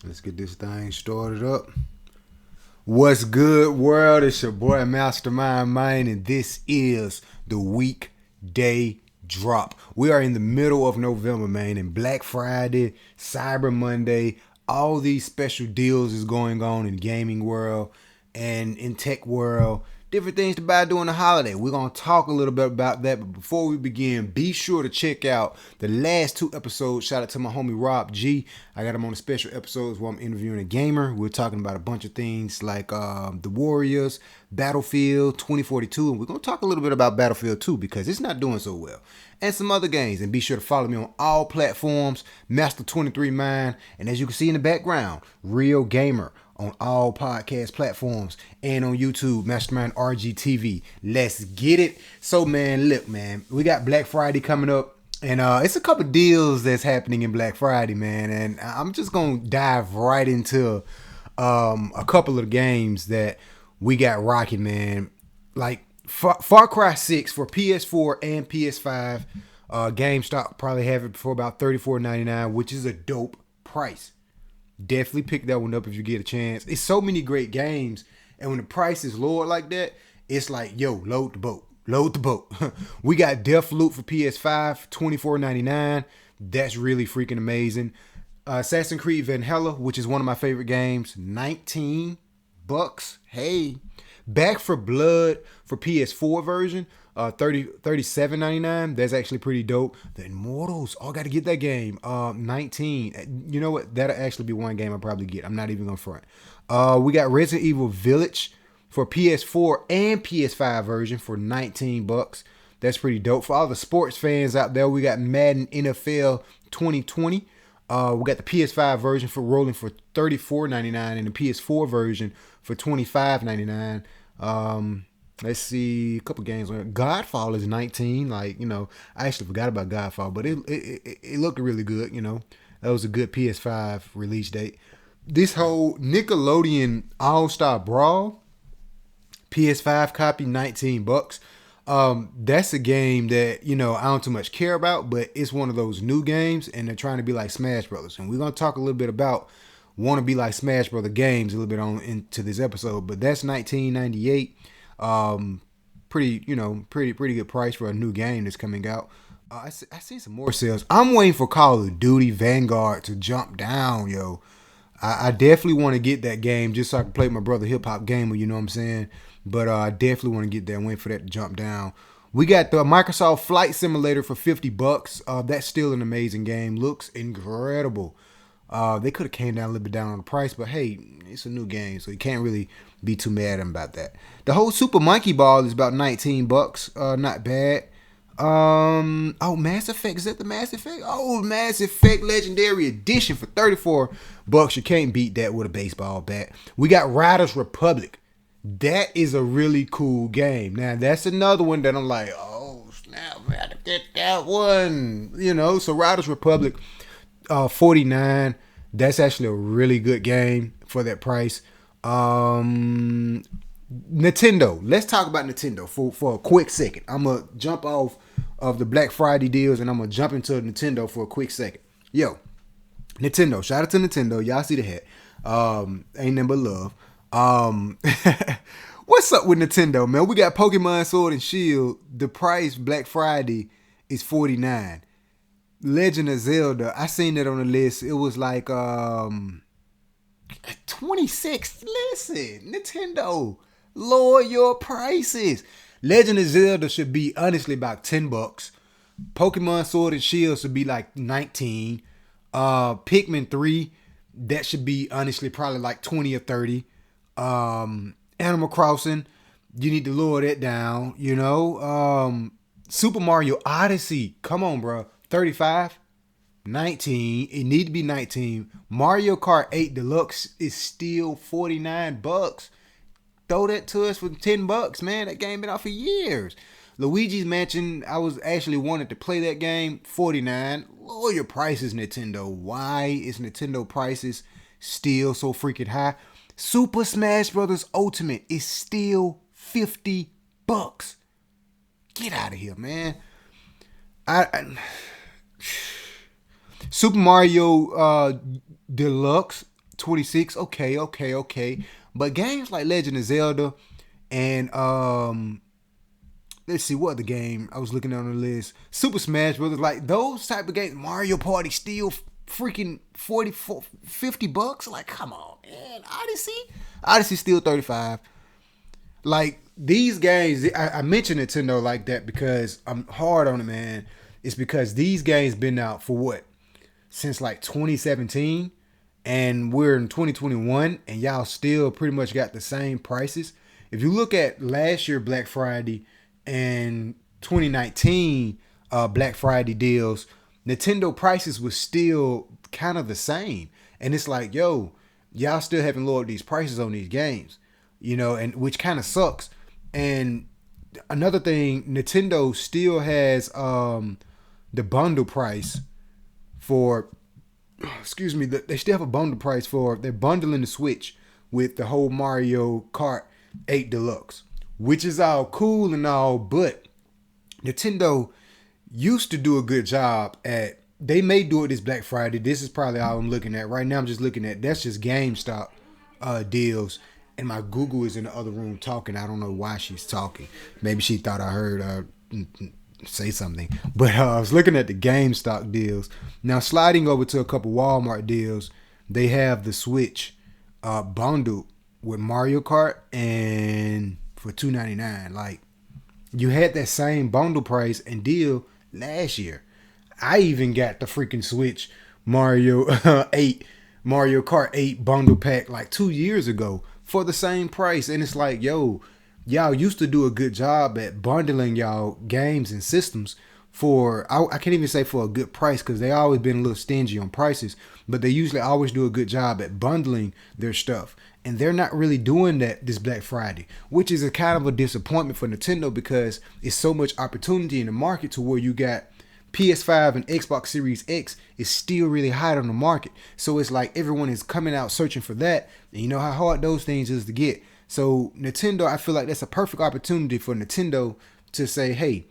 Let's get this thing started up. What's good, world? It's your boy Mastermind Mind, and this is the weekday drop. We are in the middle of November, man, and Black Friday, Cyber Monday, all these special deals is going on in gaming world and in tech world. Different things to buy during the holiday. We're going to talk a little bit about that. But before we begin, be sure to check out the last two episodes. Shout out to my homie Rob G. I got him on the special episodes where I'm interviewing a gamer. We're talking about a bunch of things like the Warriors, Battlefield 2042. And we're going to talk a little bit about Battlefield 2 because it's not doing so well. And some other games. And be sure to follow me on all platforms, Master23Mind. And as you can see in the background, Real Gamer on all podcast platforms and on YouTube, Mastermind RGTV. Let's get it. So, man, look, man, we got Black Friday coming up. And it's a couple deals that's happening in Black Friday, man. And I'm just going to dive right into a couple of the games that we got rocking, man. Like Far Cry 6 for PS4 and PS5. GameStop probably have it for about $34.99, which is a dope price. Definitely pick that one up if you get a chance. It's so many great games, and when the price is lower like that, it's like, yo, load the boat. Load the boat. We got Deathloop for PS5, $24.99. That's really freaking amazing. Assassin's Creed Valhalla, which is one of my favorite games, $19. Hey. Back for Blood for PS4 version, $37.99. That's actually pretty dope. The Immortals, I gotta get that game. $19. You know what? That'll actually be one game I probably get. I'm not even gonna front. We got Resident Evil Village for PS4 and PS5 version for $19. That's pretty dope. For all the sports fans out there, we got Madden NFL 2020. We got the PS5 version for rolling for $34.99 and the PS4 version for $25.99. Let's see, a couple games. Godfall is $19. Like, you know, I actually forgot about Godfall, but it looked really good. You know, that was a good PS5 release date. This whole Nickelodeon All-Star Brawl PS5 copy, $19. That's a game that, you know, I don't too much care about, but it's one of those new games, and they're trying to be like Smash Brothers. And we're gonna talk a little bit about want to be like Smash Brother games a little bit on into this episode. But that's $19.98. Pretty good price for a new game that's coming out. I see some more sales. I'm waiting for Call of Duty Vanguard to jump down, yo. I definitely want to get that game just so I can play with my brother Hip Hop Gamer, you know what I'm saying? But I definitely want to get that and wait for that to jump down. We got the Microsoft Flight Simulator for $50. That's still an amazing game. Looks incredible. They could have came down a little bit down on the price, but hey, it's a new game, so you can't really be too mad at them about that. The whole Super Monkey Ball is about $19. Not bad. Mass Effect. Is that the Mass Effect? Oh, Mass Effect Legendary Edition for $34. You can't beat that with a baseball bat. We got Riders Republic. That is a really cool game. Now, that's another one that I'm like, oh, snap, man, I have to get that one. You know, so Riders Republic, $49. That's actually a really good game for that price. Nintendo. Let's talk about Nintendo for a quick second. I'm going to jump off of the Black Friday deals and I'm going to jump into Nintendo for a quick second. Yo, Nintendo. Shout out to Nintendo. Y'all see the hat. Ain't nothing but love. What's up with Nintendo, man? We got Pokemon Sword and Shield. The price Black Friday is $49. Legend of Zelda, I seen it on the list. It was like 26. Listen, Nintendo, lower your prices. Legend of Zelda should be honestly about $10. Pokemon Sword and Shield should be like 19. Pikmin 3, that should be honestly probably like 20 or 30. Animal Crossing, you need to lower that down, you know. Super Mario Odyssey, come on, bro. 35, 19. It need to be 19. Mario Kart 8 Deluxe is still $49. Throw that to us for $10, man. That game been out for years. Luigi's Mansion, I was actually wanted to play that game. $49. Lower your prices, Nintendo. Why is Nintendo prices still so freaking high? Super Smash Bros. Ultimate is still $50. Get out of here, man. Super Mario Deluxe, $26. Okay. But games like Legend of Zelda and let's see what the game I was looking on the list. Super Smash Brothers, like those type of games. Mario Party still freaking $50. Like, come on, man. Odyssey still 35. Like these games, I mention Nintendo like that because I'm hard on it, man. It's because these games been out for what? Since like 2017, and we're in 2021, and y'all still pretty much got the same prices. If you look at last year Black Friday and 2019 Black Friday deals, Nintendo prices was still kind of the same. And it's like, yo, y'all still haven't lowered these prices on these games, you know, and which kind of sucks. And another thing, Nintendo still has the bundle price for, excuse me, they still have a bundle price for, they're bundling the Switch with the whole Mario Kart 8 Deluxe, which is all cool and all, but Nintendo used to do a good job at, they may do it this Black Friday. This is probably all I'm looking at. Right now I'm just looking at, that's just GameStop deals. And my Google is in the other room talking. I don't know why she's talking. Maybe she thought I heard say something. But I was looking at the GameStop deals. Now sliding over to a couple Walmart deals, they have the Switch bundled with Mario Kart and for $2.99. Like, you had that same bundle price and deal last year. I even got the freaking Switch Mario Kart 8 bundle pack like 2 years ago for the same price. And it's like, yo, y'all used to do a good job at bundling y'all games and systems for, I can't even say for a good price, because they always been a little stingy on prices, but they usually always do a good job at bundling their stuff. And they're not really doing that this Black Friday, which is a kind of a disappointment for Nintendo, because it's so much opportunity in the market to where you got PS5 and Xbox Series X is still really hot on the market. So it's like everyone is coming out searching for that. And you know how hard those things is to get. So Nintendo, I feel like that's a perfect opportunity for Nintendo to say, hey,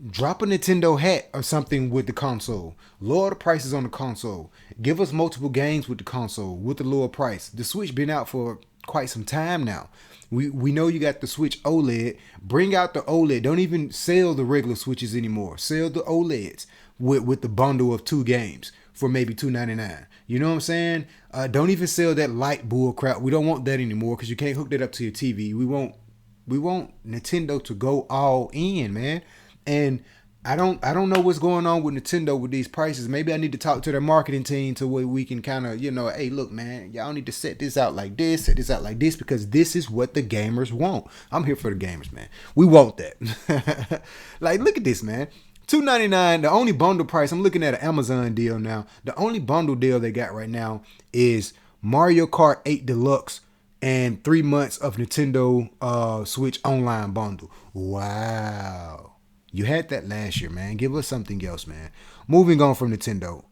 drop a Nintendo hat or something with the console. Lower the prices on the console. Give us multiple games with the console with the lower price. The Switch been out for quite some time now. We know you got the Switch OLED. Bring out the OLED. Don't even sell the regular Switches anymore. Sell the OLEDs with the bundle of 2 games for maybe $2.99. You know what I'm saying? Don't even sell that light bull crap. We don't want that anymore, because you can't hook that up to your TV. We want Nintendo to go all in, man. And I don't know what's going on with Nintendo with these prices. Maybe I need to talk to their marketing team to where we can kind of, hey, look, man, y'all need to set this out like this, because this is what the gamers want. I'm here for the gamers, man. We want that. Like, look at this, man. $2.99, the only bundle price. I'm looking at an Amazon deal now. The only bundle deal they got right now is Mario Kart 8 Deluxe and 3 months of Nintendo Switch Online bundle. Wow. You had that last year, man. Give us something else, man. Moving on from Nintendo.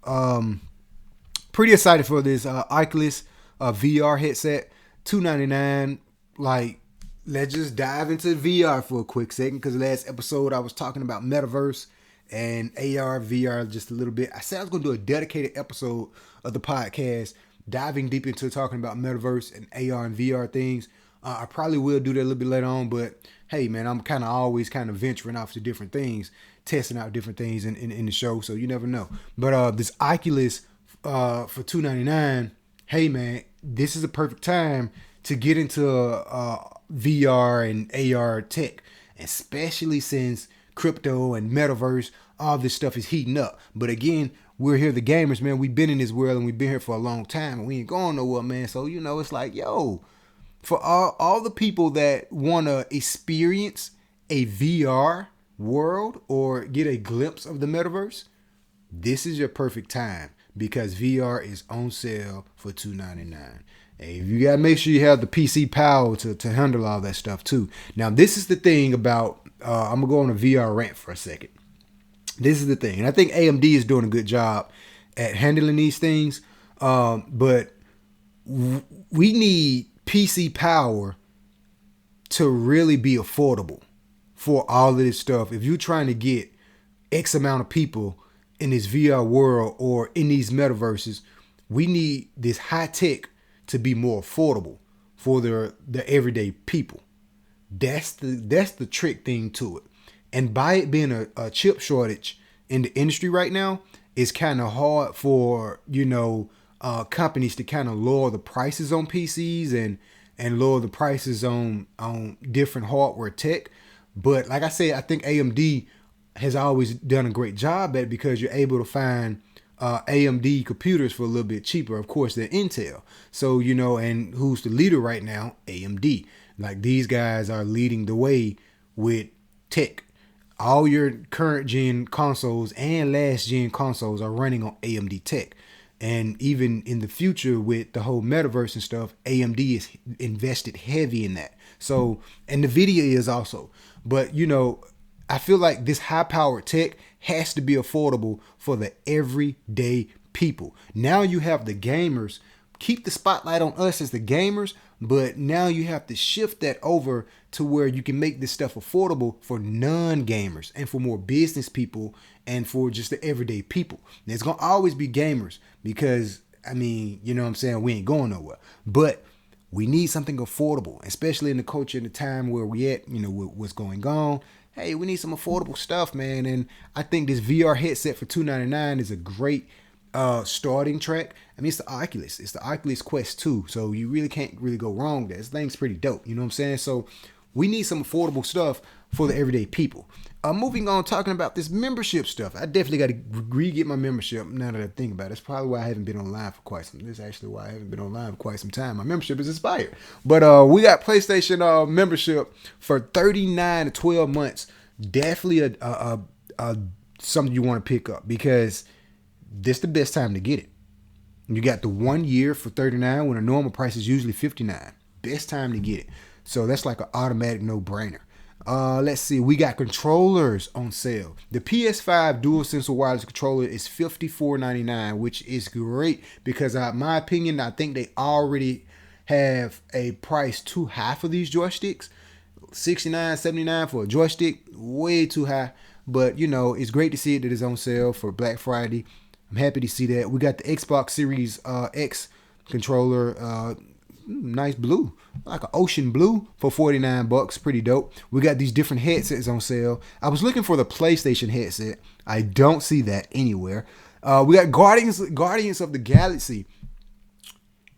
Pretty excited for this Oculus VR headset. $2.99. Like, let's just dive into VR for a quick second, because last episode I was talking about metaverse and AR, VR just a little bit. I said I was going to do a dedicated episode of the podcast diving deep into talking about metaverse and AR and VR things. I probably will do that a little bit later on, but hey, man, I'm kind of always kind of venturing off to different things, testing out different things in the show, so you never know. But this Oculus for $2.99, hey, man, this is a perfect time to get into VR and AR tech, especially since crypto and metaverse, all this stuff is heating up. But again, we're here, the gamers, man. We've been in this world and we've been here for a long time, and we ain't going nowhere, man. So, it's like, yo, for all the people that want to experience a VR world or get a glimpse of the metaverse, this is your perfect time, because VR is on sale for $2.99. Hey, you got to make sure you have the PC power to handle all that stuff too. Now, this is the thing about, I'm going to go on a VR rant for a second. This is the thing. And I think AMD is doing a good job at handling these things. But we need PC power to really be affordable for all of this stuff. If you're trying to get X amount of people in this VR world or in these metaverses, we need this high tech to be more affordable for the everyday people. That's the trick thing to it. And by it being a chip shortage in the industry right now, it's kind of hard for companies to kind of lower the prices on PCs and lower the prices on different hardware tech. But like I said, I think AMD has always done a great job at it because you're able to find AMD computers for a little bit cheaper, of course, than Intel. So, and who's the leader right now? AMD. Like, these guys are leading the way with tech. All your current gen consoles and last gen consoles are running on AMD tech. And even in the future with the whole metaverse and stuff, AMD is invested heavy in that. So, and NVIDIA is also. But, I feel like this high powered tech has to be affordable for the everyday people. Now you have the gamers. Keep the spotlight on us as the gamers, but now you have to shift that over to where you can make this stuff affordable for non-gamers and for more business people and for just the everyday people. There's going to always be gamers because, you know what I'm saying, we ain't going nowhere. But we need something affordable, especially in the culture and the time where we at, with what's going on. Hey, we need some affordable stuff, man. And I think this VR headset for $299 is a great starting track. It's the Oculus. It's the Oculus Quest 2. So you really can't really go wrong there. This thing's pretty dope. You know what I'm saying? So we need some affordable stuff for the everyday people. Moving on, talking about this membership stuff. I definitely got to re-get my membership now that I think about it. That's probably why I haven't been online for quite some time. This is actually why I haven't been online for quite some time. My membership is expired. But we got PlayStation membership for 39 to 12 months. Definitely a something you want to pick up because this is the best time to get it. You got the 1 year for $39 when a normal price is usually $59. Best time to get it. So that's like an automatic no-brainer. Let's see. We got controllers on sale. The PS5 dual sensor wireless controller is $54.99, which is great because, in my opinion, I think they already have a price too high for these joysticks. $69, $79 for a joystick, way too high. But, it's great to see it that it's on sale for Black Friday. I'm happy to see that. We got the Xbox Series X controller, nice blue, like an ocean blue for $49. Pretty dope. We got these different headsets on sale. I was looking for the PlayStation headset. I don't see that anywhere. We got Guardians of the Galaxy,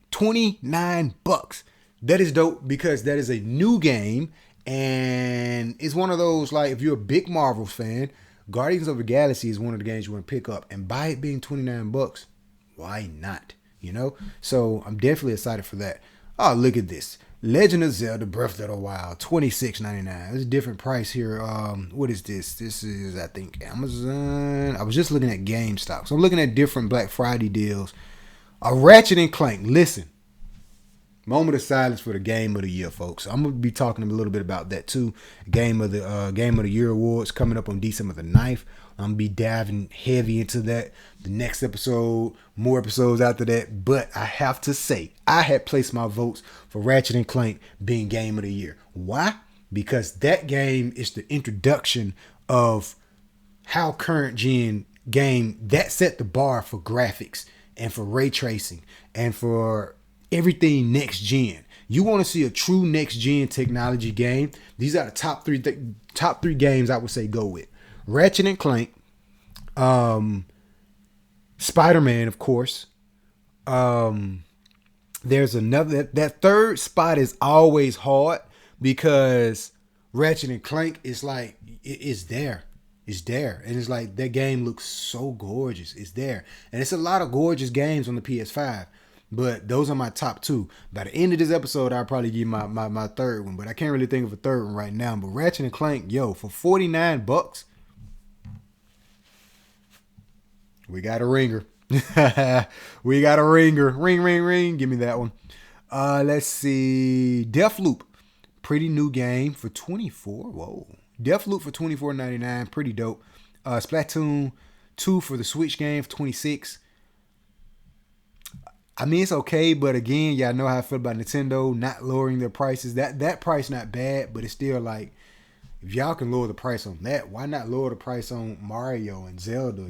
$29. That is dope because that is a new game. And it's one of those, like, if you're a big Marvel fan, Guardians of the Galaxy is one of the games you want to pick up. And by it being $29, why not? So I'm definitely excited for that. Oh, look at this. Legend of Zelda Breath of the Wild, $26.99. It's a different price here. What is this? This is, I think, Amazon. I was just looking at GameStop. So I'm looking at different Black Friday deals. A Ratchet and Clank. Listen. Moment of silence for the game of the year, folks. I'm gonna be talking a little bit about that too. Game of the Year awards coming up on December the 9th. I'm gonna be diving heavy into that. The next episode, more episodes after that. But I have to say, I had placed my votes for Ratchet and Clank being Game of the Year. Why? Because that game is the introduction of how current gen game that set the bar for graphics and for ray tracing and for everything next gen. You want to see a true next gen technology game? These are the top three games I would say go with. Ratchet and Clank, Spider-Man, of course. There's another. That third spot is always hard because Ratchet and Clank is like it's there. It's there. And it's like that game looks so gorgeous. It's there. And it's a lot of gorgeous games on the PS5. But those are my top two. By the end of this episode, I'll probably give my third one. But I can't really think of a third one right now. But Ratchet and Clank, for $49, we got a ringer. We got a ringer. Ring, ring, ring. Give me that one. Let's see. Deathloop. Pretty new game for $24. Whoa. Deathloop for $24.99. Pretty dope. Splatoon 2 for the Switch game for $26. It's okay, but again, y'all know how I feel about Nintendo not lowering their prices. That price not bad, but it's still like, if y'all can lower the price on that, why not lower the price on Mario and Zelda,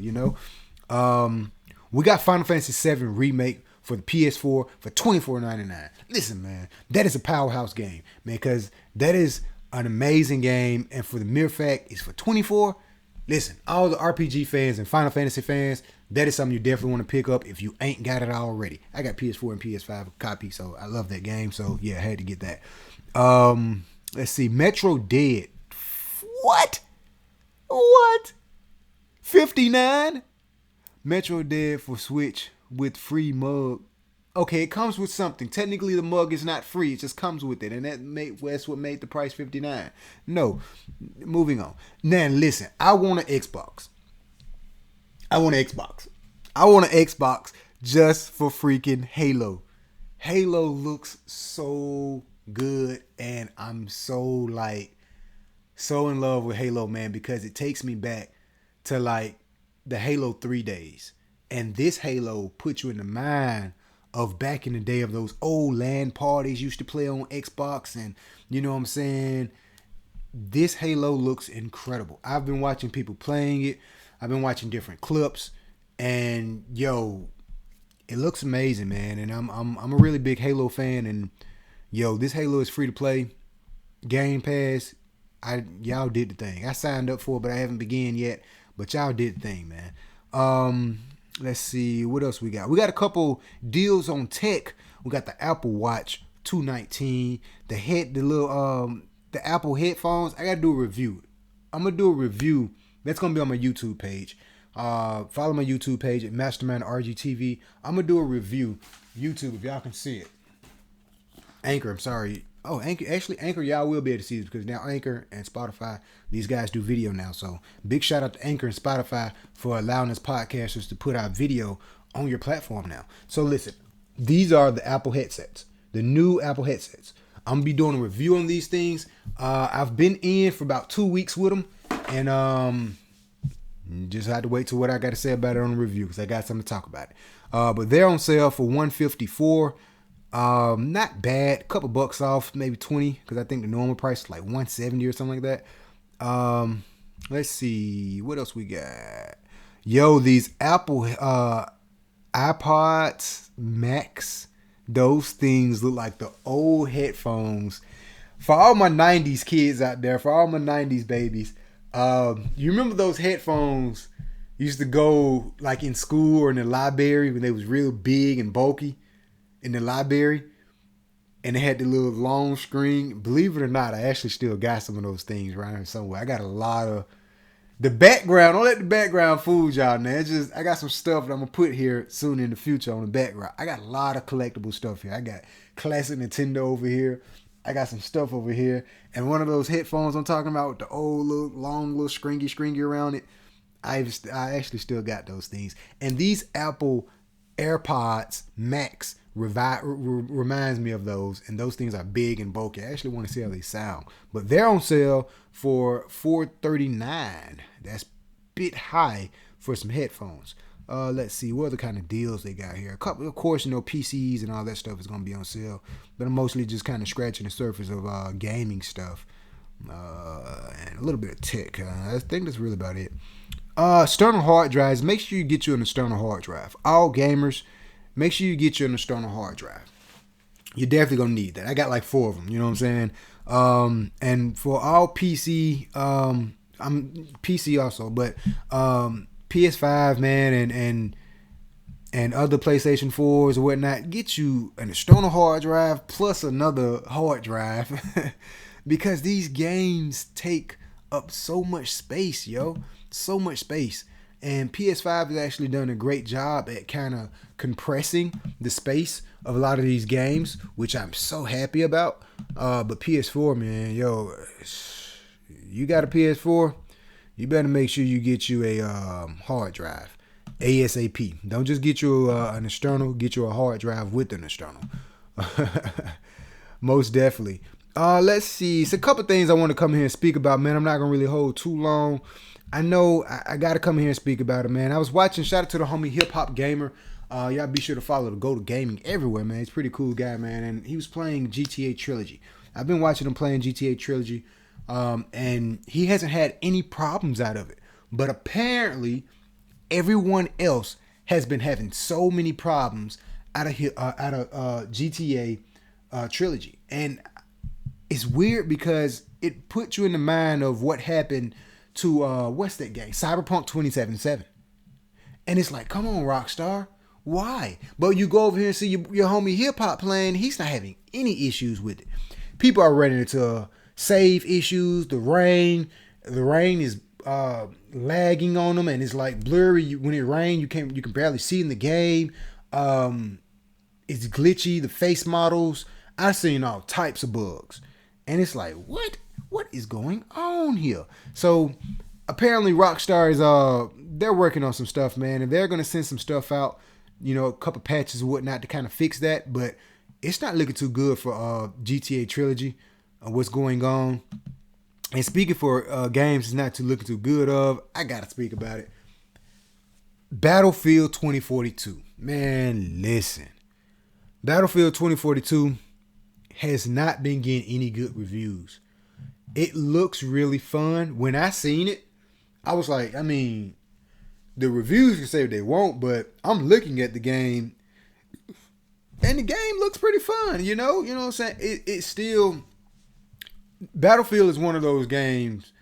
We got Final Fantasy VII Remake for the PS4 for $24.99. Listen, man, that is a powerhouse game, man, because that is an amazing game. And for the mere fact it's for $24, listen, all the RPG fans and Final Fantasy fans, that is something you definitely want to pick up if you ain't got it already. I got PS4 and PS5 copy, so I love that game. So yeah, I had to get that. Let's see, Metro Dead. What? 59? Metro Dead for Switch with free mug. Okay, it comes with something. Technically, the mug is not free. It just comes with it. And that's what made the price $59. No. Moving on. Now, listen. I want an Xbox. I want an Xbox just for freaking Halo. Halo looks so good. And I'm so in love with Halo, man. Because it takes me back to, the Halo 3 days. And this Halo puts you in the mind of back in the day of those old LAN parties used to play on Xbox, and you know what I'm saying? This Halo looks incredible. I've been watching people playing it. I've been watching different clips, and yo, it looks amazing, man. And I'm a really big Halo fan, and yo, this Halo is free to play. Game Pass, y'all did the thing. I signed up for it, but I haven't begun yet. But y'all did the thing, man. Let's see what else we got. We got a couple deals on tech. We got the Apple Watch $219. The Apple headphones. I gotta do a review. I'm gonna do a review. That's gonna be on my YouTube page. Follow my YouTube page at Mastermind RGTV. I'm gonna do a review. YouTube, if y'all can see it. Anchor, I'm sorry. Oh, Anchor, y'all will be able to see this because now Anchor and Spotify, these guys do video now. So big shout out to Anchor and Spotify for allowing us podcasters to put our video on your platform now. So listen, these are the Apple headsets, the new Apple headsets. I'm gonna be doing a review on these things. I've been in for about 2 weeks with them, and just had to wait till what I got to say about it on the review because I got something to talk about it. But they're on sale for $154. Not bad. A couple bucks off, maybe 20, because I think the normal price is like $170 or something like that. Let's see what else we got. Yo, these Apple iPods Max, those things look like the old headphones. For all my 90s kids out there, for all my 90s babies, you remember those headphones used to go like in school or in the library when they was real big and bulky? In the library, and they had the little long screen. Believe it or not, I actually still got some of those things around here somewhere. I got a lot of the background. Don't let the background fool y'all, man. It's just I got some stuff that I'm gonna put here soon in the future on the background. I got a lot of collectible stuff here. I got classic Nintendo over here. I got some stuff over here, and one of those headphones I'm talking about with the old little long little stringy around it. I actually still got those things, and these Apple AirPods Max reminds me of those, and those things are big and bulky. I actually want to see how they sound, but they're on sale for $439. That's a bit high for some headphones. Let's see what other kind of deals they got here. A couple, of course, PCs and all that stuff is going to be on sale, but I'm mostly just kind of scratching the surface of gaming stuff and a little bit of tech. I think that's really about it. External hard drives. Make sure you get you an external hard drive. All gamers, make sure you get you an external hard drive. You're definitely gonna need that. I got like 4 of them. You know what I'm saying? And for all PC, I'm PC also, but PS5, man, and other PlayStation 4s or whatnot, get you an external hard drive plus another hard drive because these games take up so much space, yo. So much space. And PS5 has actually done a great job at kind of compressing the space of a lot of these games, which I'm so happy about. But PS4, man, yo, you got a PS4, you better make sure you get you a hard drive ASAP. Don't just get you an external, get you a hard drive with an external. Most definitely. Let's see. It's a couple things I want to come here and speak about, man. I'm not going to really hold too long. I know I got to come here and speak about it, man. I was watching, shout out to the homie Hip Hop Gamer. Y'all be sure to follow the Go to Gaming everywhere, man. He's a pretty cool guy, man. And he was playing Gta Trilogy. I've been watching him playing Gta Trilogy. And he hasn't had any problems out of it. But apparently, everyone else has been having so many problems out of GTA Trilogy, and it's weird because it puts you in the mind of what happened to what's that game, Cyberpunk 2077, and it's like, come on, Rockstar, why? But you go over here and see your homie Hip Hop playing, he's not having any issues with it. People are running into save issues. The rain is lagging on them, and it's like blurry. When it rains, you can barely see in the game. It's glitchy. The face models, I've seen all types of bugs, and it's like, what is going on here? So apparently Rockstar is they're working on some stuff, man, and they're gonna send some stuff out, a couple patches and whatnot to kind of fix that. But it's not looking too good for GTA Trilogy. What's going on? And speaking for games is not looking too good of, I gotta speak about it. Battlefield 2042. Man, listen. Battlefield 2042 has not been getting any good reviews. It looks really fun. When I seen it, I was like, the reviews can say what they want, but I'm looking at the game, and the game looks pretty fun, You know what I'm saying? It's still... Battlefield is one of those games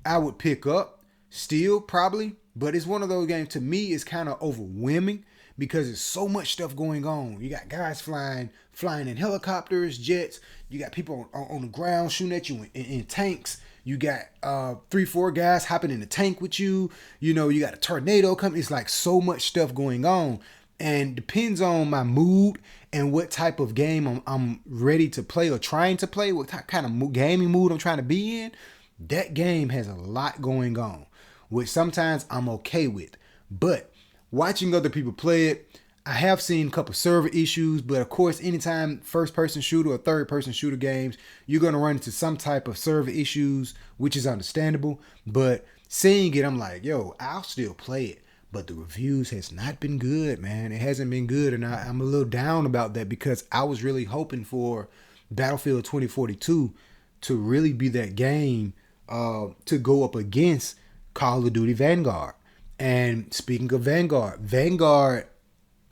I would pick up still, probably, but it's one of those games, to me, it's kind of overwhelming because there's so much stuff going on. You got guys flying in helicopters, jets. You got people on the ground shooting at you in tanks. You got 3-4 guys hopping in the tank with you. You got a tornado coming. It's like so much stuff going on, and depends on my mood and what type of game I'm ready to play or trying to play, what kind of gaming mood I'm trying to be in. That game has a lot going on, which sometimes I'm okay with. But watching other people play it, I have seen a couple server issues, but of course, anytime first-person shooter or third-person shooter games, you're going to run into some type of server issues, which is understandable. But seeing it, I'm like, yo, I'll still play it. But the reviews has not been good, man. It hasn't been good, and I'm a little down about that because I was really hoping for Battlefield 2042 to really be that game to go up against Call of Duty Vanguard. And speaking of Vanguard,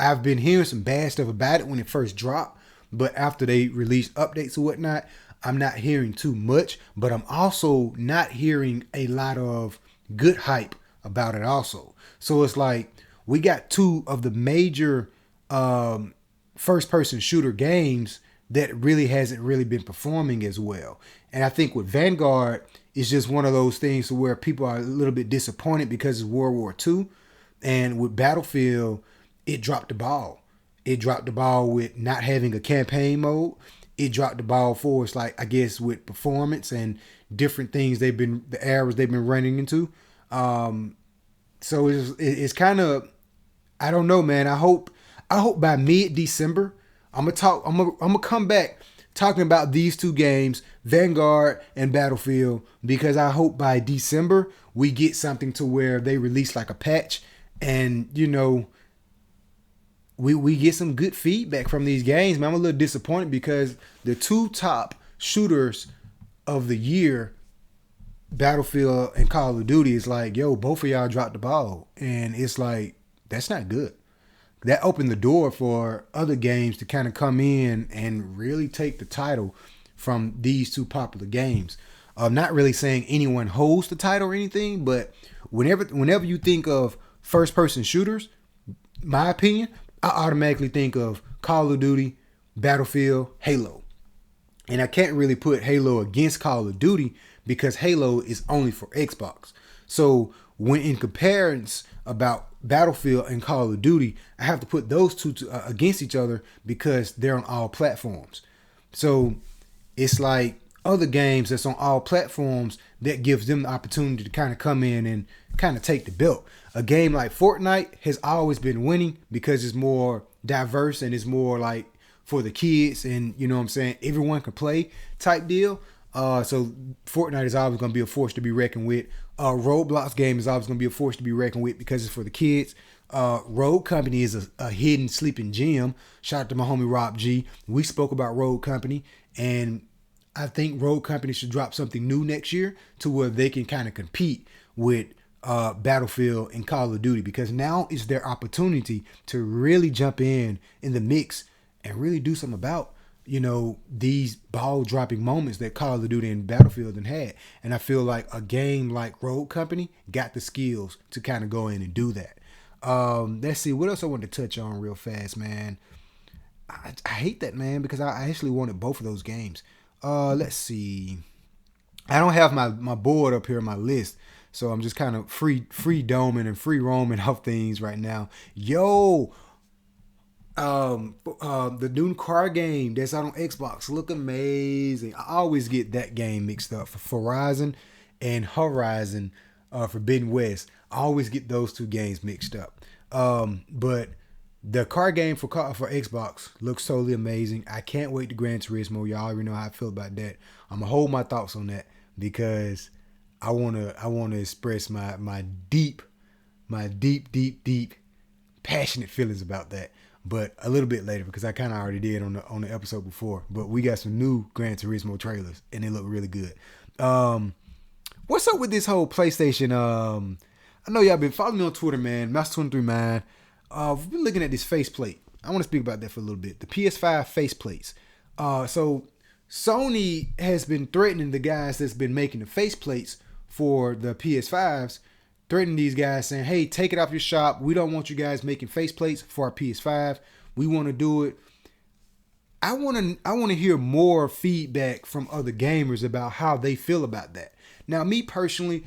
I've been hearing some bad stuff about it when it first dropped, but after they release updates or whatnot, I'm not hearing too much, but I'm also not hearing a lot of good hype about it also. So it's like we got two of the major first-person shooter games that really hasn't really been performing as well. And I think with Vanguard, it's just one of those things where people are a little bit disappointed because it's World War II. And with Battlefield, it dropped the ball. It dropped the ball with not having a campaign mode. It dropped the ball for us, like, I guess, with performance and different things the errors they've been running into. So it's kind of, I don't know, man. I hope by mid-December, I'm gonna come back talking about these two games, Vanguard and Battlefield, because I hope by December we get something to where they release like a patch, and we get some good feedback from these games. Man, I'm a little disappointed because the two top shooters of the year, Battlefield and Call of Duty, is like, yo, both of y'all dropped the ball. And it's like, that's not good. That opened the door for other games to kind of come in and really take the title from these two popular games. I'm not really saying anyone holds the title or anything, but whenever you think of first-person shooters, my opinion, I automatically think of Call of Duty, Battlefield, Halo. And I can't really put Halo against Call of Duty because Halo is only for Xbox. So when in comparison about Battlefield and Call of Duty, I have to put those two against each other because they're on all platforms. So it's like other games that's on all platforms that gives them the opportunity to kind of come in and kind of take the belt. A game like Fortnite has always been winning because it's more diverse and it's more like for the kids, and you know what I'm saying, everyone can play type deal. So Fortnite is always going to be a force to be reckoned with. Roblox game is always going to be a force to be reckoned with because it's for the kids. Rogue Company is a hidden sleeping gem. Shout out to my homie Rob G. We spoke about Rogue Company, and I think Rogue Company should drop something new next year to where they can kind of compete with Battlefield and Call of Duty, because now is their opportunity to really jump in the mix and really do something about, you know, these ball dropping moments that Call of Duty and Battlefield had. And I feel like a game like Road Company got the skills to kind of go in and do that. Let's see what else I wanted to touch on real fast, man. I hate that, man, because I actually wanted both of those games. Let's see. I don't have my board up here on my list, so I'm just kind of free doming and free roaming off things right now. Yo, the new car game that's out on Xbox look amazing. I always get that game mixed up for Horizon and Horizon Forbidden West. I always get those two games mixed up. But the car game for Xbox looks totally amazing. I can't wait to Gran Turismo. Y'all already know how I feel about that. I'm gonna hold my thoughts on that because I wanna express my deep passionate feelings about that. But a little bit later, because I kind of already did on the episode before. But we got some new Gran Turismo trailers, and they look really good. What's up with this whole PlayStation? I know y'all been following me on Twitter, man. Mouse23 man. We've been looking at this faceplate. I want to speak about that for a little bit. The Ps5 faceplates. So Sony has been threatening the guys that's been making the faceplates for the PS5s, threatening these guys saying, hey, take it off your shop. We don't want you guys making faceplates for our PS5. We want to do it. I want to hear more feedback from other gamers about how they feel about that. Now, me personally,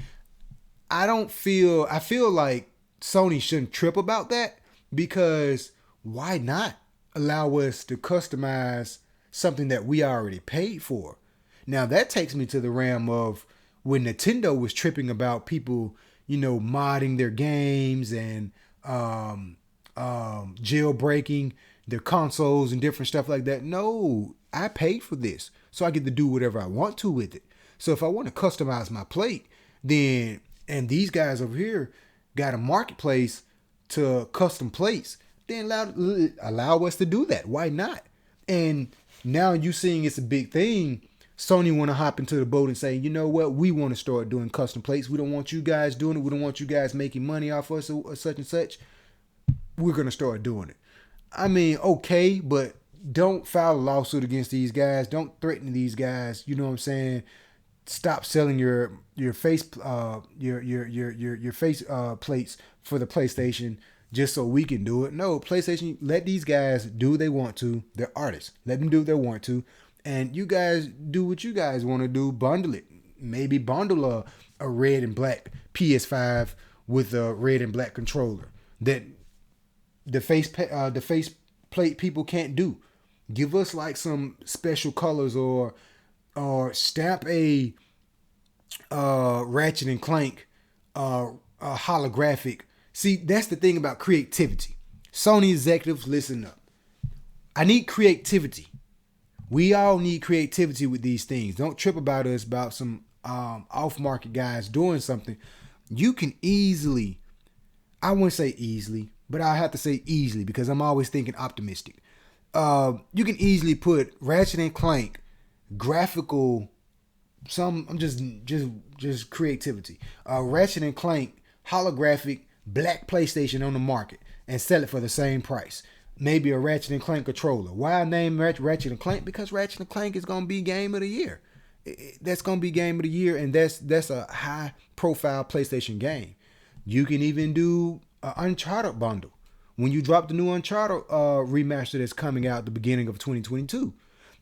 I feel like Sony shouldn't trip about that, because why not allow us to customize something that we already paid for? Now, that takes me to the realm of when Nintendo was tripping about people, you know, modding their games and jailbreaking their consoles and different stuff like that. No, I paid for this, so I get to do whatever I want to with it. So if I want to customize my plate, then, and these guys over here got a marketplace to custom plates, then allow us to do that. Why not? And now you seeing it's a big thing. Sony want to hop into the boat and say, you know what? We want to start doing custom plates. We don't want you guys doing it. We don't want you guys making money off us or such and such. We're going to start doing it. I mean, okay, but don't file a lawsuit against these guys. Don't threaten these guys. You know what I'm saying? Stop selling your face your face plates for the PlayStation just so we can do it. No, PlayStation, let these guys do what they want to. They're artists. Let them do what they want to. And you guys do what you guys want to do. Bundle it. Maybe bundle a red and black PS5 with a red and black controller that the face plate people can't do. Give us like some special colors, or stamp a Ratchet and Clank holographic. See, that's the thing about creativity. Sony executives, listen up. I need creativity. We all need creativity with these things. Don't trip about us about some off-market guys doing something. You can easily, I wouldn't say easily, but I have to say easily because I'm always thinking optimistic. You can easily put Ratchet and Clank graphical, I'm just creativity. Ratchet and Clank holographic black PlayStation on the market and sell it for the same price. Maybe a Ratchet and Clank controller. Why name Ratchet and Clank? Because Ratchet and Clank is going to be game of the year. That's going to be game of the year, and that's a high profile PlayStation game. You can even do an Uncharted bundle. When you drop the new Uncharted remaster that's coming out at the beginning of 2022,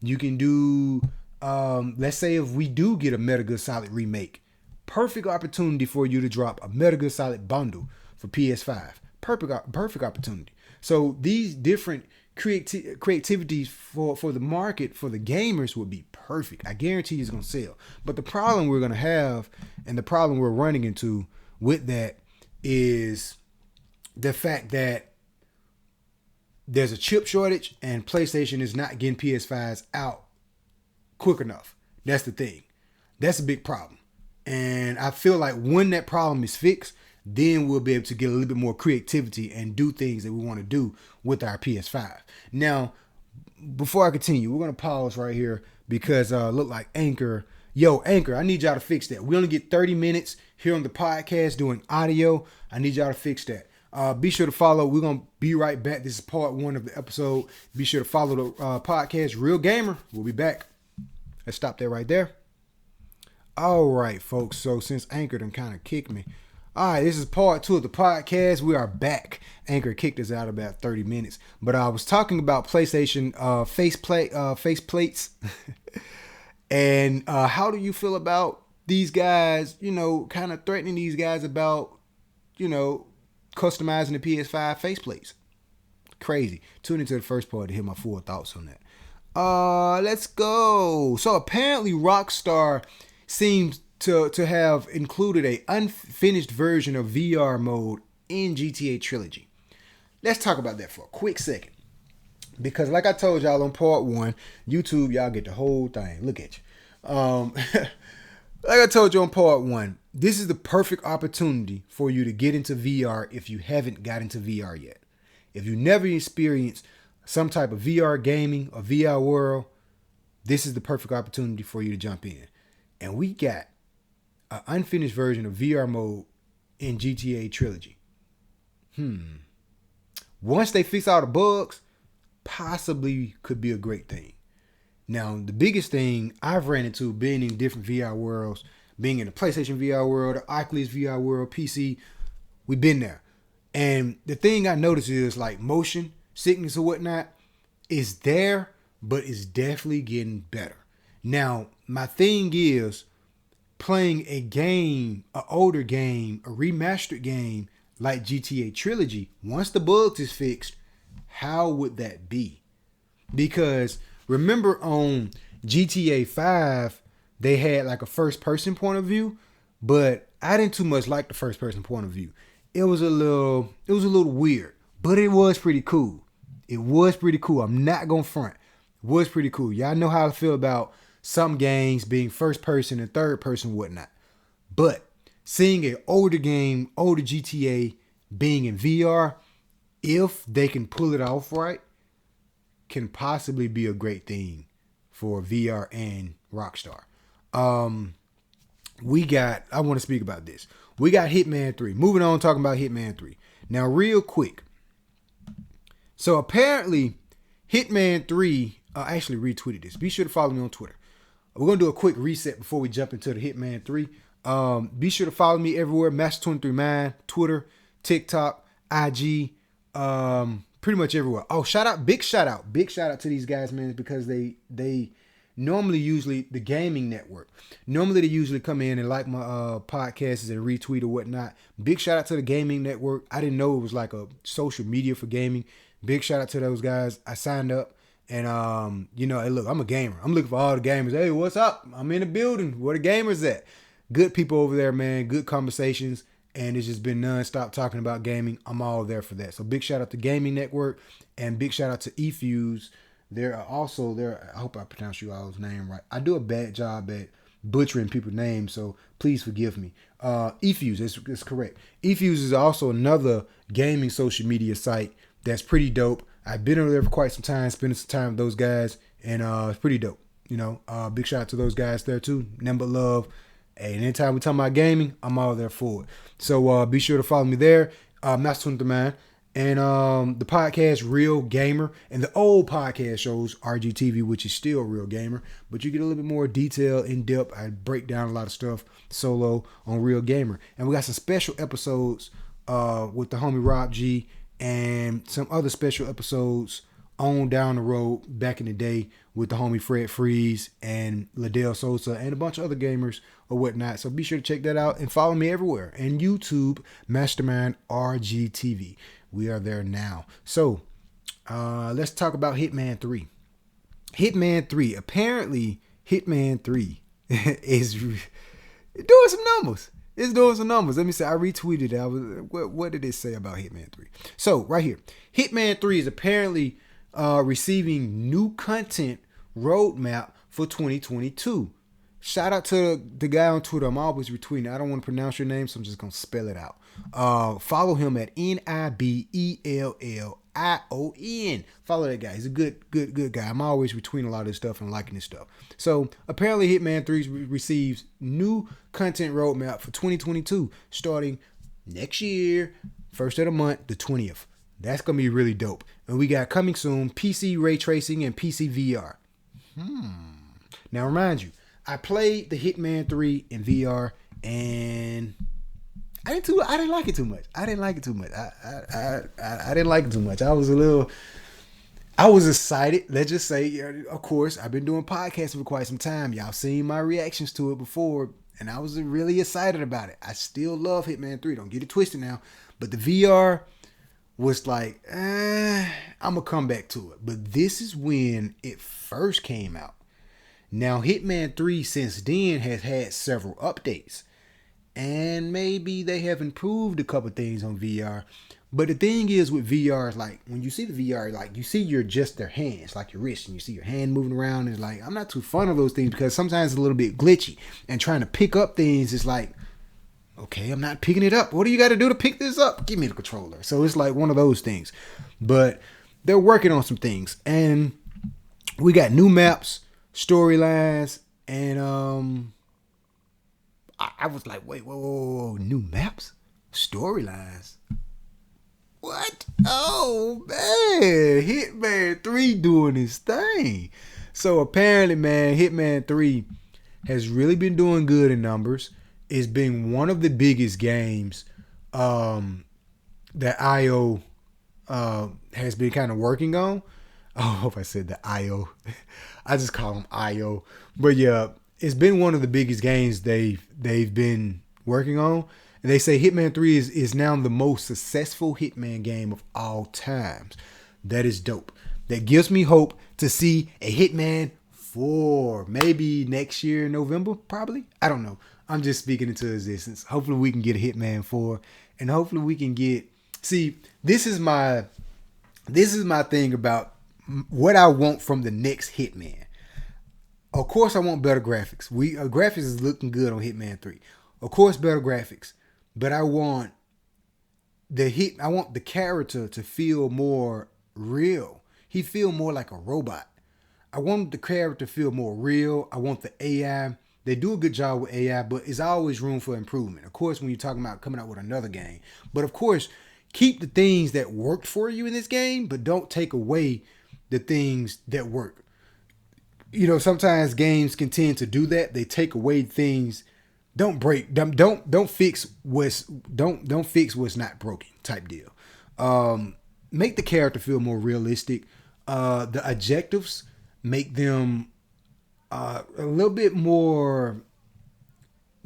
you can do, let's say if we do get a Metal Gear Solid remake, perfect opportunity for you to drop a Metal Gear Solid bundle for PS5. Perfect opportunity. So these different creativities for the market, for the gamers, would be perfect. I guarantee it's going to sell. But the problem we're going to have, and the problem we're running into with that, is the fact that there's a chip shortage and PlayStation is not getting PS5s out quick enough. That's the thing. That's a big problem. And I feel like when that problem is fixed, then we'll be able to get a little bit more creativity and do things that we want to do with our PS5. Now, before I continue, we're going to pause right here because look like Anchor Yo, Anchor, I need y'all to fix that. We only get 30 minutes here on the podcast doing audio. I need y'all to fix that. Be sure to follow. We're going to be right back. This is part 1 of the episode. Be sure to follow the podcast, Real Gamer. We'll be back. Let's stop that right there. All right, folks. So since Anchor done kind of kicked me. All right, this is part 2 of the podcast. We are back. Anchor kicked us out about 30 minutes. But I was talking about PlayStation faceplates. And how do you feel about these guys, kind of threatening these guys about, customizing the Ps5 faceplates? Crazy. Tune into the first part to hear my full thoughts on that. Let's go. So apparently Rockstar seems to have included a unfinished version of VR mode in Gta Trilogy. Let's talk about that for a quick second. Because like I told y'all on part 1, YouTube, y'all get the whole thing. Look at you. Like I told you on part 1, this is the perfect opportunity for you to get into VR if you haven't got into VR yet. If you never experienced some type of VR gaming or VR world, this is the perfect opportunity for you to jump in. And we got an unfinished version of VR mode in GTA Trilogy. Once they fix all the bugs, possibly could be a great thing. Now, the biggest thing I've ran into being in different VR worlds, being in the PlayStation VR world, the Oculus VR world, PC, we've been there. And the thing I noticed is like motion sickness or whatnot is there, but it's definitely getting better. Now, my thing is playing a game, an older game, a remastered game like GTA Trilogy. Once the bugs is fixed, how would that be? Because remember on GTA 5, they had like a first person point of view, but I didn't too much like the first person point of view. It was a little weird, but it was pretty cool. I'm not gonna front. It was pretty cool. Y'all know how I feel about some games being first person and third person, whatnot. But seeing an older game, older GTA being in VR, if they can pull it off right, can possibly be a great thing for VR and Rockstar. I want to speak about this. We got Hitman 3. Moving on, talking about Hitman 3. Now, real quick. So, apparently, Hitman 3, I actually retweeted this. Be sure to follow me on Twitter. We're going to do a quick reset before we jump into the Hitman 3. Be sure to follow me everywhere. Master23Mind, Twitter, TikTok, IG, pretty much everywhere. Oh, big shout out to these guys, man, because they usually the gaming network. Normally they usually come in and like my podcasts and retweet or whatnot. Big shout out to the gaming network. I didn't know it was like a social media for gaming. Big shout out to those guys. I signed up and hey, look, I'm a gamer. I'm looking for all the gamers. Hey, what's up? I'm in the building. Where the gamers at? Good people over there, man. Good conversations. And it's just been nonstop talking about gaming. I'm all there for that. So big shout out to Gaming Network and big shout out to eFuse. They're also there. I hope I pronounce you all's name right. I do a bad job at butchering people's names, so please forgive me. eFuse is correct. eFuse is also another gaming social media site that's pretty dope. I've been over there for quite some time, spending some time with those guys, and it's pretty dope. Big shout out to those guys there too. Nothing but love. Hey, and anytime we talk about gaming, I'm all there for it. So be sure to follow me there, Master23Mind, and the podcast Real Gamer, and the old podcast shows RGTV, which is still Real Gamer, but you get a little bit more detail, in depth. I break down a lot of stuff solo on Real Gamer, and we got some special episodes with the homie Rob G, and some other special episodes on down the road back in the day with the homie Fred Freeze and Ladell Sosa and a bunch of other gamers or whatnot. So be sure to check that out and follow me everywhere. And YouTube, Mastermind RGTV. We are there now. So let's talk about Hitman 3. Hitman 3. Apparently, Hitman 3 is doing some numbers. It's doing some numbers. Let me say, I retweeted it. What did it say about Hitman 3? So, right here. Hitman 3 is apparently receiving new content roadmap for 2022. Shout out to the guy on Twitter. I'm always retweeting. I don't want to pronounce your name, so I'm just going to spell it out. Follow him at NIBELLII Ion. Follow that guy. He's a good guy. I'm always retweeting a lot of this stuff and liking this stuff. So apparently Hitman 3 receives new content roadmap for 2022 starting next year, first of the month, the 20th. That's going to be really dope. And we got coming soon PC ray tracing and PC VR. Now remind you, I played the Hitman 3 in VR and I didn't like it too much. I didn't like it too much. I was excited. Let's just say, of course, I've been doing podcasts for quite some time. Y'all seen my reactions to it before, and I was really excited about it. I still love Hitman 3. Don't get it twisted now. But the VR was like, I'm going to come back to it. But this is when it first came out. Now, Hitman 3 since then has had several updates. And maybe they have improved a couple things on VR. But the thing is with VR, is like when you see the VR, like you see just their hands, like your wrist, and you see your hand moving around. It's like, I'm not too fond of those things because sometimes it's a little bit glitchy. And trying to pick up things is like, okay, I'm not picking it up. What do you got to do to pick this up? Give me the controller. So it's like one of those things. But they're working on some things. And we got new maps, storylines, and I was like, wait, whoa, new maps? Storylines? What? Oh, man. Hitman 3 doing his thing. So apparently, man, Hitman 3 has really been doing good in numbers. It's been one of the biggest games that IO has been kind of working on. Oh, I hope I said the IO. I just call him IO. But yeah, it's been one of the biggest games they've been working on. And they say Hitman 3 is now the most successful Hitman game of all times. That is dope. That gives me hope to see a Hitman 4. Maybe next year in November, probably. I don't know. I'm just speaking into existence. Hopefully we can get a Hitman 4. And hopefully we can get... See, this is my thing about what I want from the next Hitman. Of course, I want better graphics. Graphics is looking good on Hitman 3. Of course, better graphics. But I want the character to feel more real. He feel more like a robot. I want the character to feel more real. I want the AI. They do a good job with AI, but there's always room for improvement. Of course, when you're talking about coming out with another game. But of course, keep the things that worked for you in this game, but don't take away the things that work. You know, sometimes games can tend to do that. They take away things. Don't fix what's not broken type deal. Make the character feel more realistic. The objectives, make them a little bit more,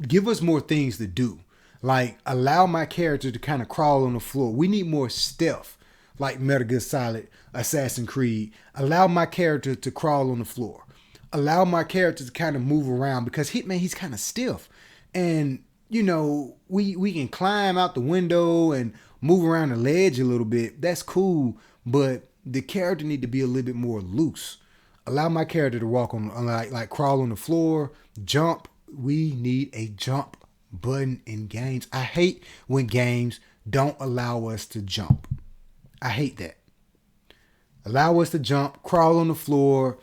give us more things to do. Like allow my character to kind of crawl on the floor. We need more stealth, like Metal Gear Solid, Assassin's Creed. Allow my character to crawl on the floor. Allow my character to kind of move around because Hitman, he's kind of stiff. And, you know, we can climb out the window and move around the ledge a little bit. That's cool. But the character need to be a little bit more loose. Allow my character to walk on, like crawl on the floor, jump. We need a jump button in games. I hate when games don't allow us to jump. I hate that. Allow us to jump, crawl on the floor,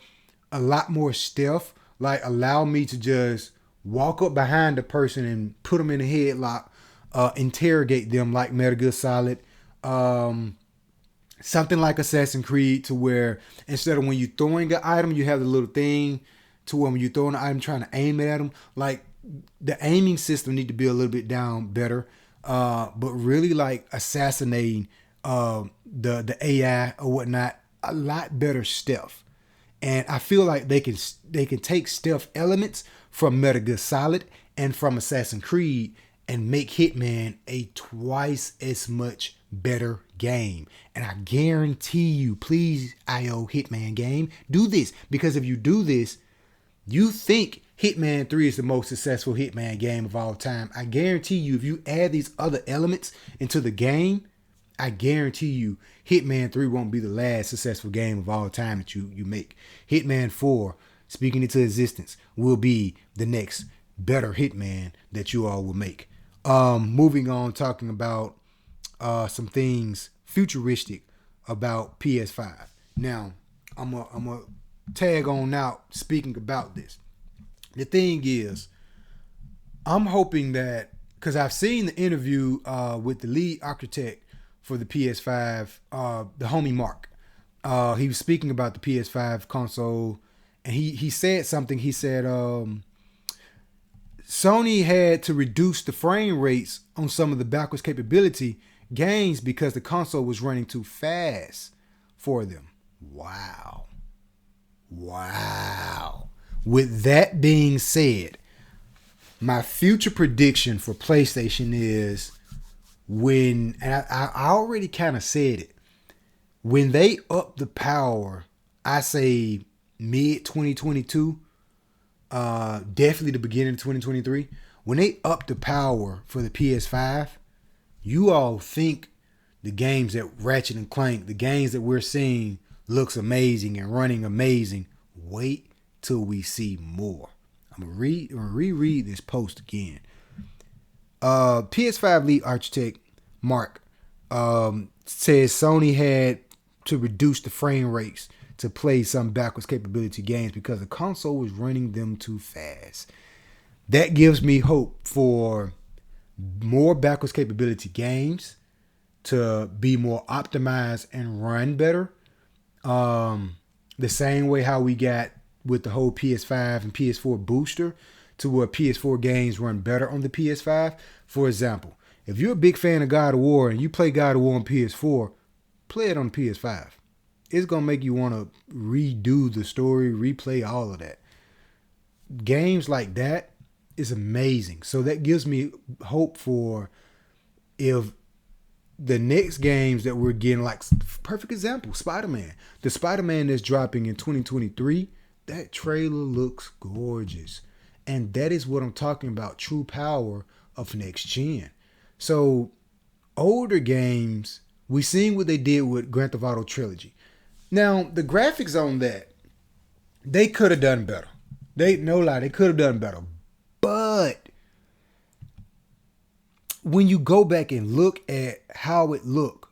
a lot more stealth. Like allow me to just walk up behind the person and put them in a headlock, interrogate them like Metal Gear Solid. Something like Assassin's Creed to where instead of when you're throwing an item, you have the little thing to where when you're throwing an item, trying to aim it at them. Like the aiming system need to be a little bit down better. But really like assassinating the AI or whatnot, a lot better stealth. And I feel like they can take stealth elements from Metal Gear Solid and from Assassin's Creed and make Hitman a twice as much better game. And I guarantee you, please, IO Hitman game, do this. Because if you do this, you think Hitman 3 is the most successful Hitman game of all time. I guarantee you, if you add these other elements into the game, I guarantee you Hitman 3 won't be the last successful game of all time that you make. Hitman 4, speaking into existence, will be the next better Hitman that you all will make. Moving on, talking about some things futuristic. about PS5. Now, I'm a tag on out speaking about this. The thing is, I'm hoping that, because I've seen the interview with the lead architect for the PS5, the homie Mark. He was speaking about the PS5 console, and he said something. He said Sony had to reduce the frame rates on some of the backwards capability games because the console was running too fast for them. Wow. With that being said, my future prediction for PlayStation is when, and I already kind of said it, when they up the power, I say mid 2022, definitely the beginning of 2023, when they up the power for the PS5, you all think the games that Ratchet and Clank, the games that we're seeing looks amazing and running amazing. Wait till we see more. I'm gonna reread this post again. PS5 lead architect Mark says Sony had to reduce the frame rates to play some backwards capability games because the console was running them too fast. That gives me hope for more backwards capability games to be more optimized and run better. The same way how we got with the whole PS5 and PS4 booster to where PS4 games run better on the PS5. For example, if you're a big fan of God of War and you play God of War on PS4, play it on PS5. It's going to make you want to redo the story, replay all of that. Games like that is amazing. So that gives me hope for if the next games that we're getting, like perfect example, Spider-Man. The Spider-Man that's dropping in 2023, that trailer looks gorgeous. And that is what I'm talking about, true power of next gen. So older games, we seen what they did with Gta Trilogy. Now, the graphics on that, they could have done better. They could have done better. But when you go back and look at how it looked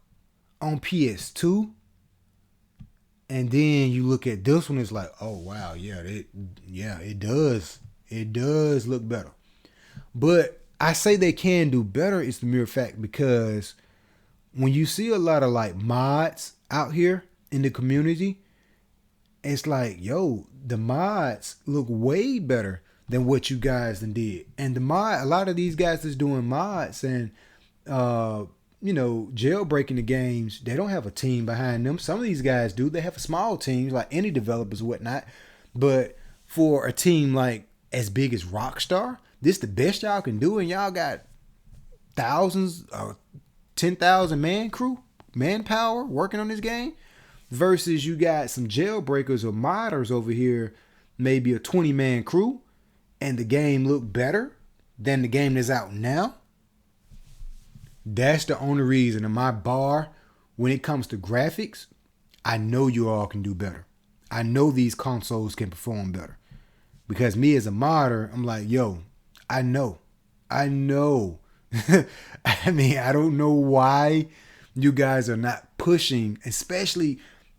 on PS2, and then you look at this one, it's like, oh wow, it does look better. But I say they can do better. It's the mere fact because when you see a lot of like mods out here in the community, it's like, yo, the mods look way better than what you guys done did. And a lot of these guys that's doing mods and jailbreaking the games, they don't have a team behind them. Some of these guys do. They have a small teams like any developers or whatnot. But for a team like as big as Rockstar, this the best y'all can do, and y'all got thousands or 10,000 manpower working on this game, versus you got some jailbreakers or modders over here, maybe a 20-man crew, and the game look better than the game that's out now. That's the only reason in my bar, when it comes to graphics, I know you all can do better. I know these consoles can perform better. Because me as a modder, I'm like, yo, I know. I mean, I don't know why you guys are not pushing, especially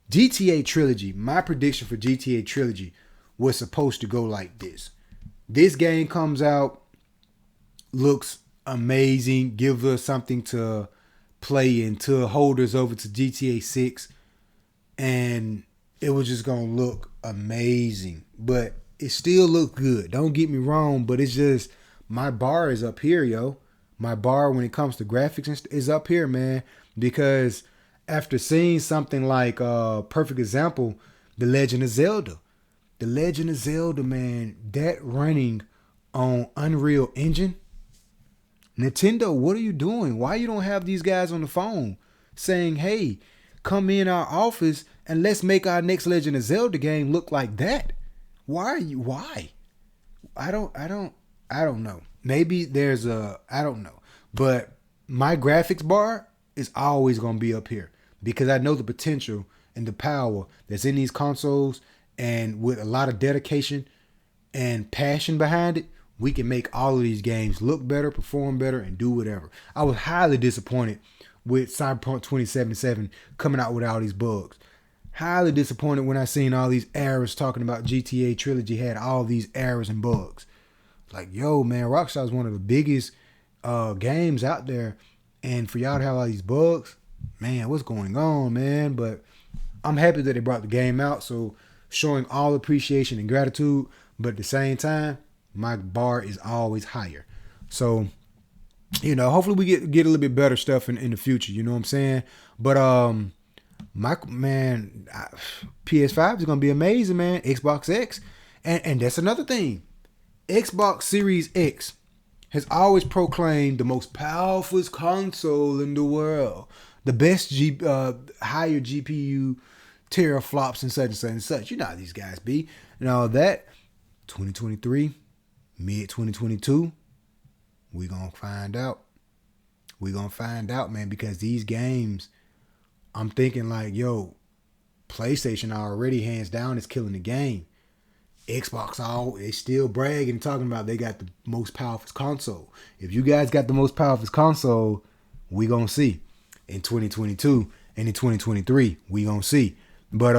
GTA Trilogy. My prediction for GTA Trilogy was supposed to go like this. This game comes out, looks amazing, give us something to play until holders over to GTA 6, and it was just going to look amazing. But it still looked good. Don't get me wrong, but it's just my bar is up here, yo. My bar when it comes to graphics is up here, man. Because after seeing something like perfect example, The Legend of Zelda. The Legend of Zelda, man, that running on Unreal Engine. Nintendo, what are you doing? Why you don't have these guys on the phone saying, hey, come in our office and let's make our next Legend of Zelda game look like that? Why? I don't know. Maybe there's I don't know. But my graphics bar is always going to be up here because I know the potential and the power that's in these consoles, and with a lot of dedication and passion behind it, we can make all of these games look better, perform better, and do whatever. I was highly disappointed with Cyberpunk 2077 coming out with all these bugs. Highly disappointed when I seen all these errors talking about GTA Trilogy had all these errors and bugs. Like, yo, man, Rockstar is one of the biggest games out there, and for y'all to have all these bugs, man, what's going on, man? But I'm happy that they brought the game out, so showing all appreciation and gratitude, but at the same time, my bar is always higher. So, you know, hopefully we get a little bit better stuff in the future, you know what I'm saying? But PS5 is gonna be amazing, man. Xbox X, and that's another thing. Xbox Series X has always proclaimed the most powerful console in the world, the best higher GPU teraflops and such and such and such. You know how these guys be, and all that. 2023, mid 2022, we gonna find out. We gonna find out, man, because these games, I'm thinking like, yo, PlayStation already hands down is killing the game. Xbox, they still bragging and talking about they got the most powerful console. If you guys got the most powerful console, we gonna see in 2022 and in 2023, we gonna see. But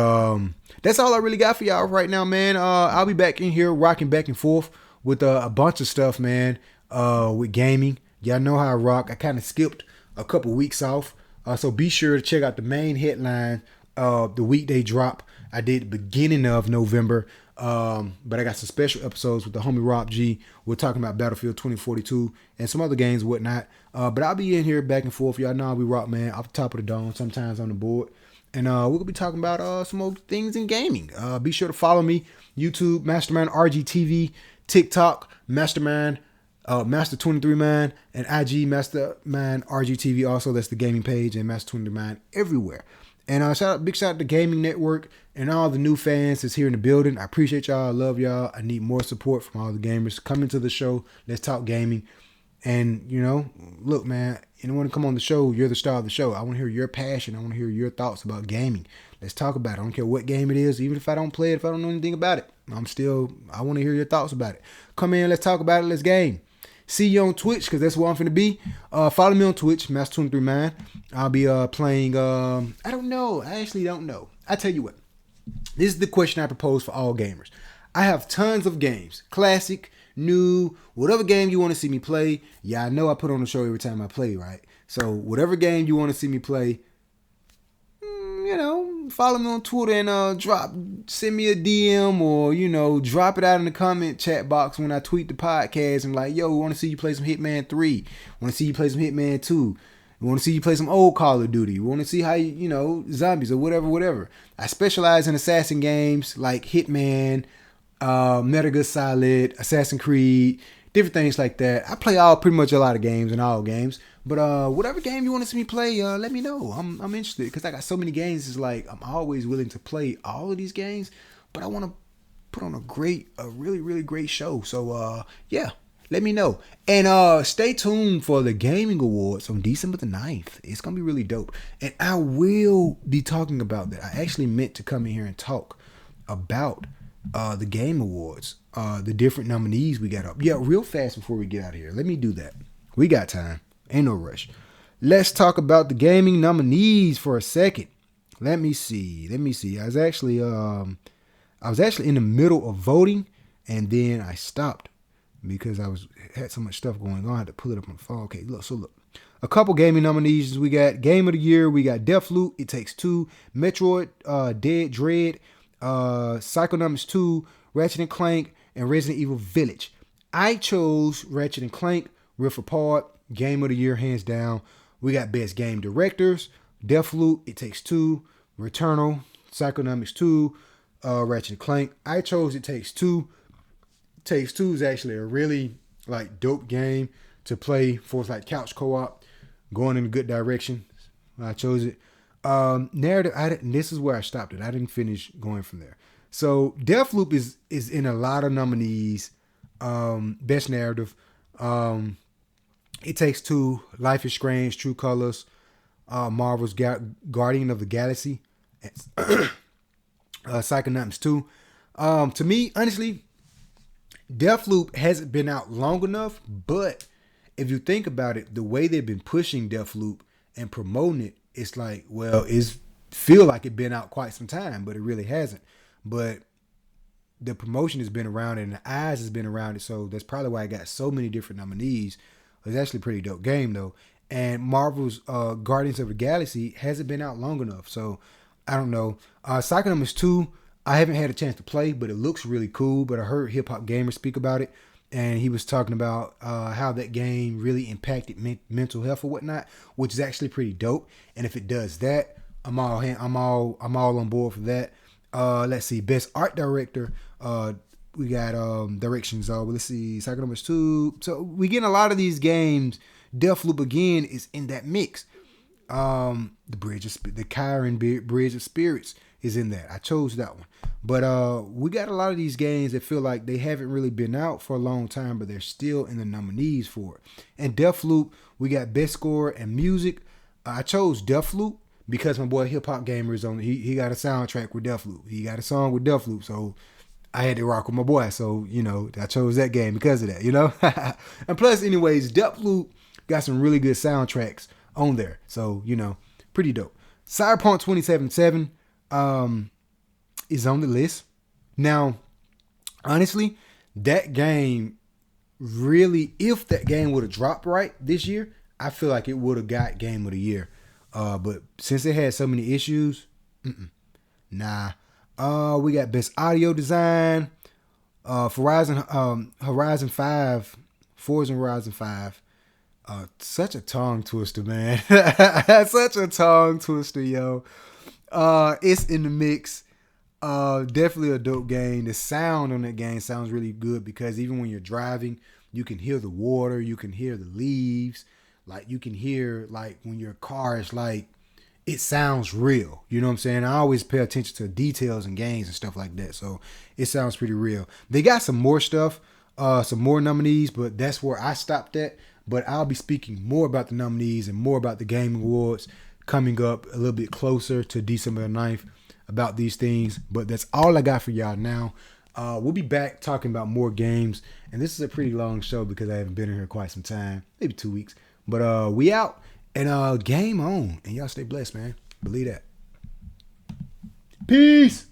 that's all I really got for y'all right now, man. I'll be back in here rocking back and forth with a bunch of stuff, man. With gaming, y'all know how I rock. I kind of skipped a couple weeks off, so be sure to check out the main headline, the weekday drop I did the beginning of November. But I got some special episodes with the homie Rob G. We're talking about Battlefield 2042 and some other games and whatnot. But I'll be in here back and forth. Y'all know I'll be rock, man, off the top of the dome, sometimes on the board. And we're going to be talking about some more things in gaming. Be sure to follow me, YouTube, Mastermind RGTV, TikTok, Mastermind, Master23Man, and IG, Mastermind RGTV. Also, that's the gaming page, and Master23Man everywhere. And big shout out to Gaming Network and all the new fans that's here in the building. I appreciate y'all. I love y'all. I need more support from all the gamers. Come into the show. Let's talk gaming. And, you know, look, man, you want to come on the show, you're the star of the show. I want to hear your passion. I want to hear your thoughts about gaming. Let's talk about it. I don't care what game it is, even if I don't play it, if I don't know anything about it. I want to hear your thoughts about it. Come in, let's talk about it, let's game. See you on Twitch, because that's where I'm finna be. Follow me on Twitch, Master23Man. I'll be playing, I don't know. I actually don't know. I tell you what. This is the question I propose for all gamers. I have tons of games. Classic, new, whatever game you want to see me play. Yeah, I know I put on the show every time I play, right? So whatever game you want to see me play, you know, follow me on Twitter and send me a DM, or, drop it out in the comment chat box when I tweet the podcast and like, yo, we want to see you play some Hitman 3. Want to see you play some Hitman 2. We want to see you play some old Call of Duty. We want to see how zombies or whatever. I specialize in assassin games like Hitman, Metal Gear Solid, Assassin's Creed, different things like that. I play pretty much a lot of games and all games. But whatever game you want to see me play, let me know. I'm interested, because I got so many games. It's like I'm always willing to play all of these games, but I want to put on a really, really great show. So yeah, let me know. And stay tuned for the Gaming Awards on December the 9th. It's going to be really dope. And I will be talking about that. I actually meant to come in here and talk about the Game Awards, the different nominees we got up. Yeah, real fast before we get out of here. Let me do that. We got time. Ain't no rush. Let's talk about the gaming nominees for a second. Let me see. I was actually in the middle of voting, and then I stopped because I had so much stuff going on. I had to pull it up on the phone. Okay, look. A couple gaming nominees. We got Game of the Year. We got Deathloop, It Takes Two, Metroid, Dread, Psychonauts 2, Ratchet and Clank, and Resident Evil Village. I chose Ratchet and Clank, Rift Apart, Game of the Year, hands down. We got Best Game Directors, Deathloop, It Takes Two, Returnal, Psychonauts 2, Ratchet and Clank. I chose It Takes Two. It Takes Two is actually a really dope game to play for like couch co-op, going in a good direction. I chose it. Narrative, this is where I stopped it. I didn't finish going from there. So Deathloop is in a lot of nominees. Best Narrative. It Takes Two, Life is Strange, True Colors, Marvel's Guardian of the Galaxy, Psychonauts 2. To me, honestly, Deathloop hasn't been out long enough, but if you think about it, the way they've been pushing Deathloop and promoting it, it's like, well, it's feel like it been out quite some time, but it really hasn't. But the promotion has been around it and the eyes has been around it, so that's probably why I got so many different nominees. It's actually a pretty dope game though. And Marvel's Guardians of the Galaxy hasn't been out long enough, so I don't know. Psychonauts 2, I haven't had a chance to play, but it looks really cool. But I heard Hip Hop Gamer speak about it, and he was talking about how that game really impacted mental health or whatnot, which is actually pretty dope. And if it does that, I'm all on board for that. Let's see, best art director. We got directions. Let's see, Psychonauts 2. So we getting a lot of these games. Deathloop again is in that mix. The Kyron Bridge of Spirits is in that. I chose that one. But we got a lot of these games that feel like they haven't really been out for a long time, but they're still in the nominees for it. And Deathloop, we got best score and music. I chose Deathloop because my boy Hip Hop Gamer is on. He got a soundtrack with Deathloop. He got a song with Deathloop, so I had to rock with my boy. So I chose that game because of that. And plus, anyways, Deathloop got some really good soundtracks on there, so pretty dope. Cyberpunk 2077 is on the list. Now, honestly, that game really, if that game would have dropped right this year, I feel like it would have got Game of the Year. But since it had so many issues, nah. We got best audio design, Forza Horizon 5. Such a tongue twister, man. Such a tongue twister, yo. It's in the mix. Definitely a dope game. The sound on that game sounds really good because even when you're driving, you can hear the water, you can hear the leaves, like you can hear like when your car is like, it sounds real. You know what I'm saying? I always pay attention to details in games and stuff like that, so it sounds pretty real. They got some more stuff, some more nominees, but that's where I stopped at. But I'll be speaking more about the nominees and more about the Game Awards coming up a little bit closer to December 9th about these things. But that's all I got for y'all now. We'll be back talking about more games. And this is a pretty long show because I haven't been in here quite some time. Maybe 2 weeks. But we out. And game on. And y'all stay blessed, man. Believe that. Peace.